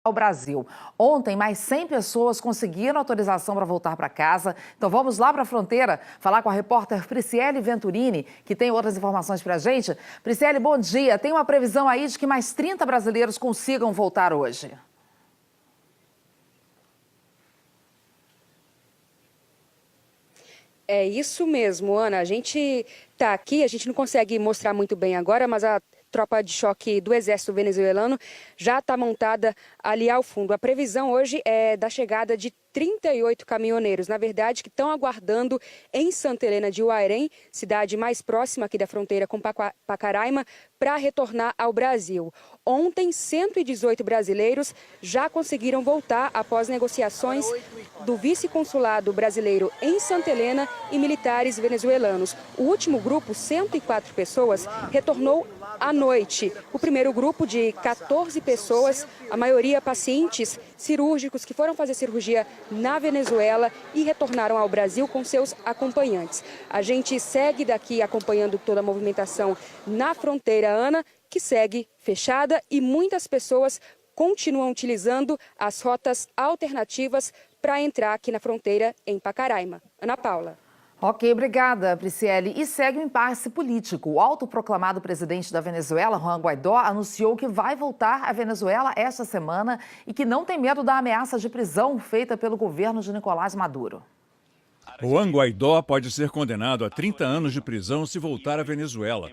ao Brasil. Ontem, mais 100 pessoas conseguiram autorização para voltar para casa. Então vamos lá para a fronteira falar com a repórter Prisciele Venturini, que tem outras informações para a gente. Prisciele, bom dia. Tem uma previsão aí de que mais 30 brasileiros consigam voltar hoje. É isso mesmo, Ana. A gente está aqui, a gente não consegue mostrar muito bem agora, mas a tropa de choque do exército venezuelano já está montada ali ao fundo. A previsão hoje é da chegada de 38 caminhoneiros, na verdade, que estão aguardando em Santa Helena de Uairém, cidade mais próxima aqui da fronteira com Pacaraima, para retornar ao Brasil. Ontem, 118 brasileiros já conseguiram voltar após negociações do vice-consulado brasileiro em Santa Helena e militares venezuelanos. O último grupo, 104 pessoas, retornou à noite. O primeiro grupo de 14 pessoas, a maioria pacientes cirúrgicos que foram fazer cirurgia na Venezuela e retornaram ao Brasil com seus acompanhantes. A gente segue daqui acompanhando toda a movimentação na fronteira, Ana, que segue fechada e muitas pessoas continuam utilizando as rotas alternativas para entrar aqui na fronteira em Pacaraima. Ana Paula. Ok, obrigada, Prisciele. E segue o impasse político. O autoproclamado presidente da Venezuela, Juan Guaidó, anunciou que vai voltar à Venezuela esta semana e que não tem medo da ameaça de prisão feita pelo governo de Nicolás Maduro. Juan Guaidó pode ser condenado a 30 anos de prisão se voltar à Venezuela.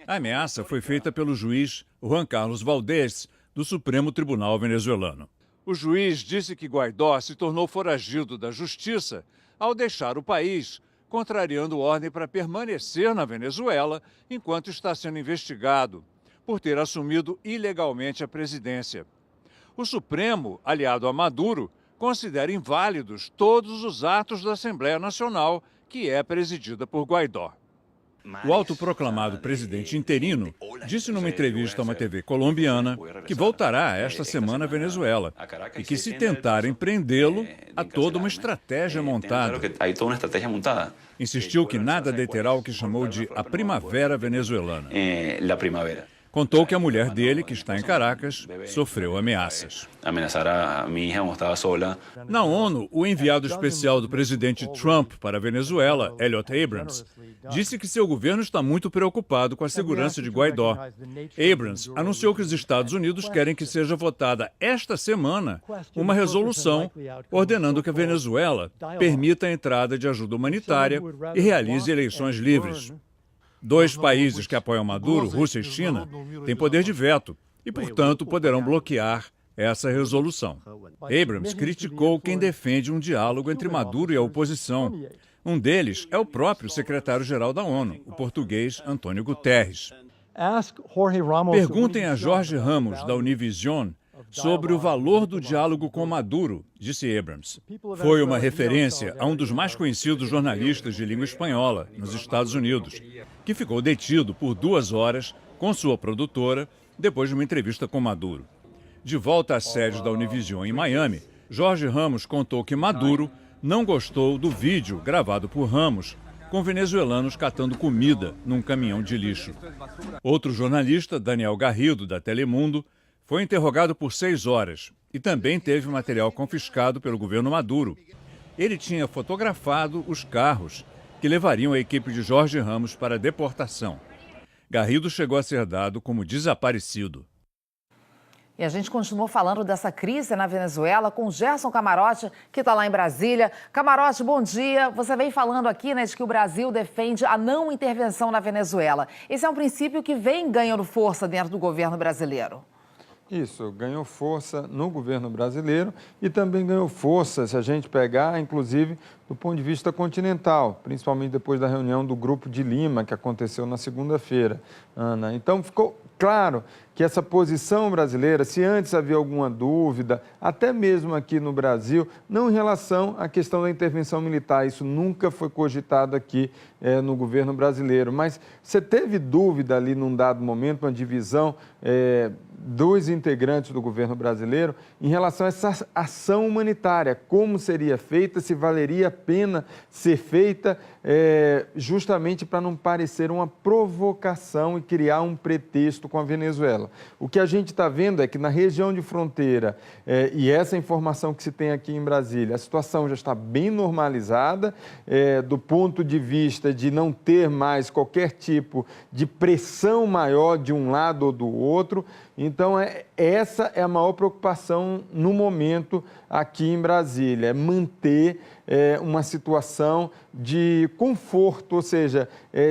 A ameaça foi feita pelo juiz Juan Carlos Valdés, do Supremo Tribunal venezuelano. O juiz disse que Guaidó se tornou foragido da justiça ao deixar o país, contrariando ordem para permanecer na Venezuela enquanto está sendo investigado por ter assumido ilegalmente a presidência. O Supremo, aliado a Maduro, considera inválidos todos os atos da Assembleia Nacional, que é presidida por Guaidó. O autoproclamado presidente interino disse numa entrevista a uma TV colombiana que voltará esta semana à Venezuela e que, se tentarem prendê-lo, há toda uma estratégia montada. Insistiu que nada deterá o que chamou de a primavera venezuelana. Contou que a mulher dele, que está em Caracas, sofreu ameaças. Na ONU, o enviado especial do presidente Trump para a Venezuela, Elliot Abrams, disse que seu governo está muito preocupado com a segurança de Guaidó. Abrams anunciou que os Estados Unidos querem que seja votada esta semana uma resolução ordenando que a Venezuela permita a entrada de ajuda humanitária e realize eleições livres. Dois países que apoiam Maduro, Rússia e China, têm poder de veto e, portanto, poderão bloquear essa resolução. Abrams criticou quem defende um diálogo entre Maduro e a oposição. Um deles é o próprio secretário-geral da ONU, o português Antônio Guterres. Perguntem a Jorge Ramos, da Univision, sobre o valor do diálogo com Maduro, disse Abrams. Foi uma referência a um dos mais conhecidos jornalistas de língua espanhola nos Estados Unidos, que ficou detido por 2 horas com sua produtora depois de uma entrevista com Maduro. De volta à sede da Univision em Miami, Jorge Ramos contou que Maduro não gostou do vídeo gravado por Ramos com venezuelanos catando comida num caminhão de lixo. Outro jornalista, Daniel Garrido, da Telemundo, foi interrogado por 6 horas e também teve material confiscado pelo governo Maduro. Ele tinha fotografado os carros que levariam a equipe de Jorge Ramos para a deportação. Garrido chegou a ser dado como desaparecido. E a gente continuou falando dessa crise na Venezuela com Gerson Camarote, que está lá em Brasília. Camarote, bom dia. Você vem falando aqui, né, de que o Brasil defende a não intervenção na Venezuela. Esse é um princípio que vem ganhando força dentro do governo brasileiro. Isso, ganhou força no governo brasileiro e também ganhou força, se a gente pegar, inclusive, do ponto de vista continental, principalmente depois da reunião do Grupo de Lima, que aconteceu na segunda-feira, Ana. Então, ficou claro que essa posição brasileira, se antes havia alguma dúvida, até mesmo aqui no Brasil, não em relação à questão da intervenção militar, isso nunca foi cogitado aqui no governo brasileiro, mas você teve dúvida ali num dado momento, uma divisão dos integrantes do governo brasileiro em relação a essa ação humanitária, como seria feita, se valeria a pena ser feita, justamente para não parecer uma provocação e criar um pretexto com a Venezuela. Venezuela. O que a gente está vendo é que na região de fronteira, e essa informação que se tem aqui em Brasília, a situação já está bem normalizada, do ponto de vista de não ter mais qualquer tipo de pressão maior de um lado ou do outro. Então, essa é a maior preocupação no momento aqui em Brasília, é manter uma situação de conforto, ou seja,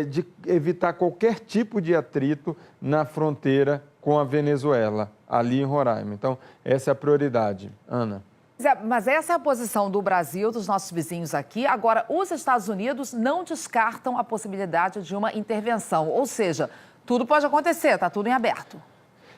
de evitar qualquer tipo de atrito na fronteira com a Venezuela, ali em Roraima. Então, essa é a prioridade. Ana. Mas essa é a posição do Brasil, dos nossos vizinhos aqui. Agora, os Estados Unidos não descartam a possibilidade de uma intervenção, ou seja, tudo pode acontecer, está tudo em aberto.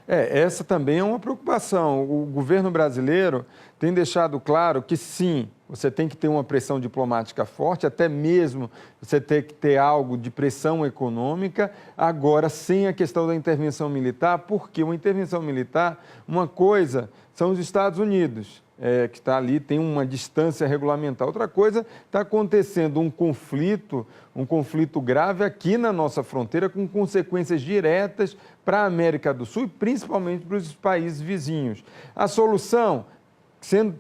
Essa também é uma preocupação. O governo brasileiro tem deixado claro que sim, você tem que ter uma pressão diplomática forte, até mesmo você tem que ter algo de pressão econômica, agora sem a questão da intervenção militar, porque uma intervenção militar, uma coisa são os Estados Unidos, que está ali, tem uma distância regulamentar. Outra coisa, está acontecendo um conflito grave aqui na nossa fronteira, com consequências diretas para a América do Sul e principalmente para os países vizinhos. A solução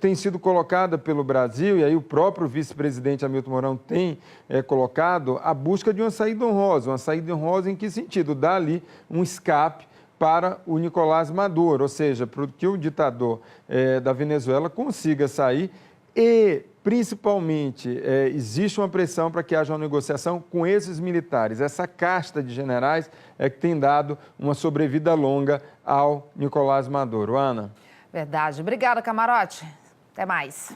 tem sido colocada pelo Brasil, e aí o próprio vice-presidente Hamilton Mourão tem colocado a busca de uma saída honrosa em que sentido? Dar ali um escape para o Nicolás Maduro, ou seja, para que o ditador da Venezuela consiga sair e, principalmente, existe uma pressão para que haja uma negociação com esses militares. Essa casta de generais é que tem dado uma sobrevida longa ao Nicolás Maduro. Ana. Verdade. Obrigada, Camarote. Até mais.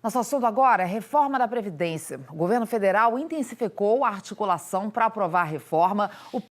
Nosso assunto agora é reforma da Previdência. O governo federal intensificou a articulação para aprovar a reforma.